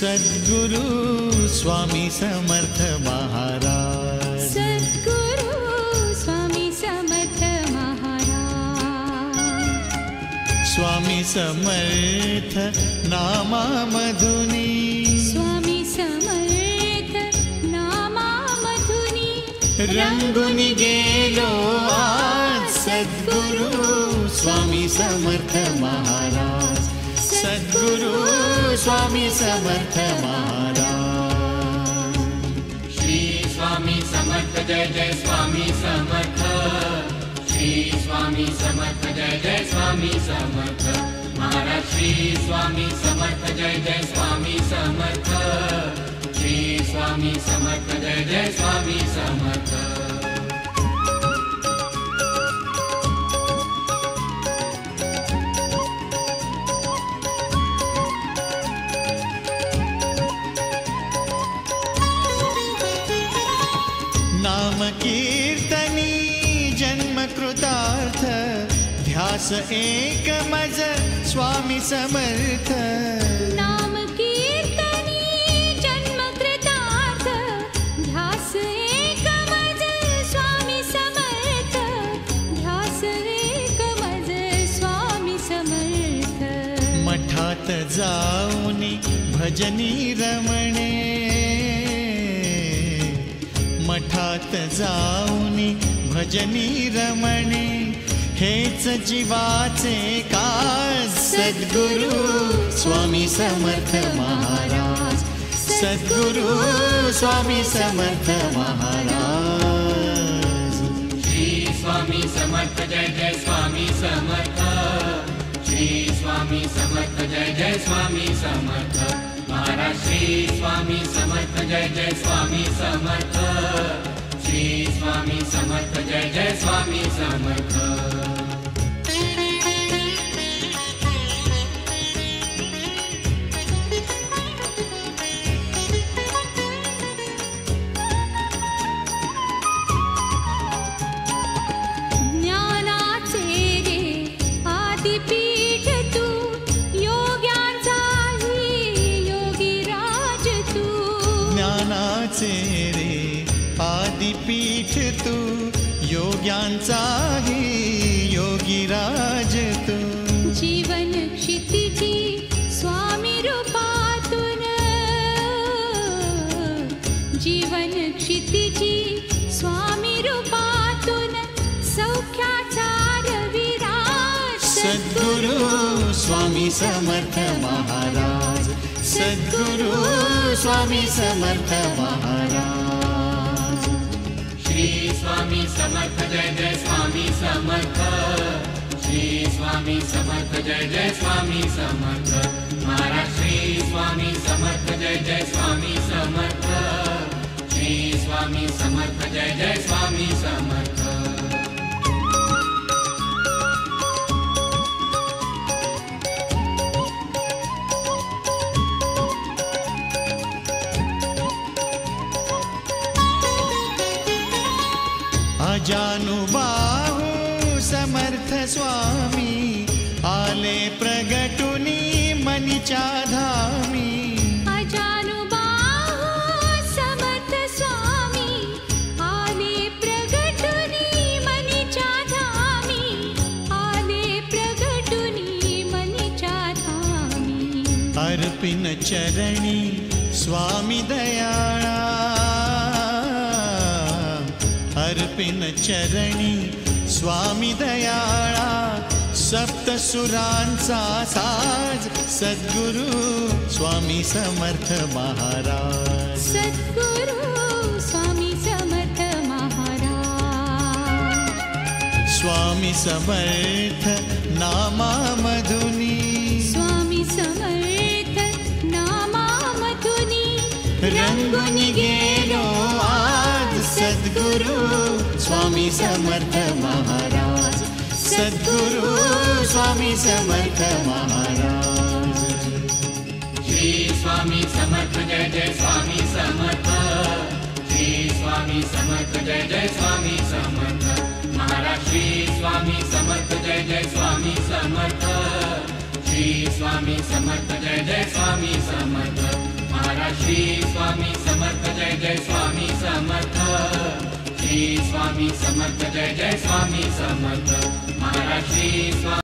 सद्गुरु स्वामी समर्थ महाराज, सद्गुरु स्वामी समर्थ महाराज, स्वामी समर्थ नामामधुनी, स्वामी समर्थ नामामधुनी रंगुनी गेलो आज सद्गुरु स्वामी समर्थ महाराज, सद्गुरु स्वामी समर्थ महाराज। श्री स्वामी समर्थ जय जय स्वामी समर्थ, श्री स्वामी समर्थ जय जय स्वामी समर्थ महाराज, श्री स्वामी समर्थ जय जय स्वामी समर्थ, श्री स्वामी समर्थ जय जय स्वामी समर्थ। नाम कीर्तनी जन्म कृतार्थ, ध्यास एक मज स्वामी समर्थ, नाम कीर्तनी जन्म कृतार्थ, ध्यास एक मज स्वामी समर्थ, ध्यास एक मज स्वामी समर्थ। मठात जाऊनी भजनी रमणे, मठात जाऊनी भजनी रमणे, हेच जीवाचे काज सद्गुरु स्वामी समर्थ महाराज, सद्गुरु स्वामी समर्थ महाराज। श्री स्वामी समर्थ जय जय स्वामी समर्थ, श्री स्वामी समर्थ जय जय स्वामी समर्थ महाराज, श्री स्वामी समर्थ जय जय स्वामी समर्थ, श्री स्वामी समर्थ जय जय स्वामी समर्थ। आदिपीठ तू योग्यांचाही योगीराज तू, जीवन क्षितिजी स्वामी रूपातून, जीवन क्षितिजी स्वामी रूपातून सौख्याचा रविराज सद्गुरु स्वामी समर्थ महाराज, सद्गुरु स्वामी समर्थ महाराज। श्री स्वामी समर्थ जय जय स्वामी समर्थ, श्री स्वामी समर्थ जय जय स्वामी समर्थ महाराज, श्री स्वामी समर्थ जय जय स्वामी समर्थ, श्री स्वामी समर्थ जय जय स्वामी समर्थ। अजानुबाहु समर्थ स्वामी, आले प्रगटुनी मनीच्या धामी, अजानुबाहु समर्थ स्वामी, आले प्रगटुनी मनीच्या धामी, आले प्रगटुनी मनीच्या धामी। अर्पिन चरणी स्वामी दयाळा, अर्पिन चरणी स्वामी दयाळा, सप्तसुरांचा साज सद्गुरु स्वामी समर्थ महाराज, सद्गुरु स्वामी समर्थ महाराज। स्वामी समर्थ नामामधुनी, स्वामी समर्थ नामामधुनी रंगुनी गेलो आज सद्गुरु स्वामी समर्थ महाराज, सद्गुरु स्वामी समर्थ महाराज। श्री स्वामी समर्थ जय जय स्वामी समर्थ, श्री स्वामी समर्थ जय जय स्वामी समर्थ महाराज, श्री स्वामी समर्थ जय जय स्वामी समर्थ, श्री स्वामी समर्थ जय जय स्वामी समर्थ। महाराज श्री स्वामी समर्थ जय जय स्वामी समर्थ श्री स्वामी समर्थ जय जय स्वामी समर्थ महाराज श्री स्वामी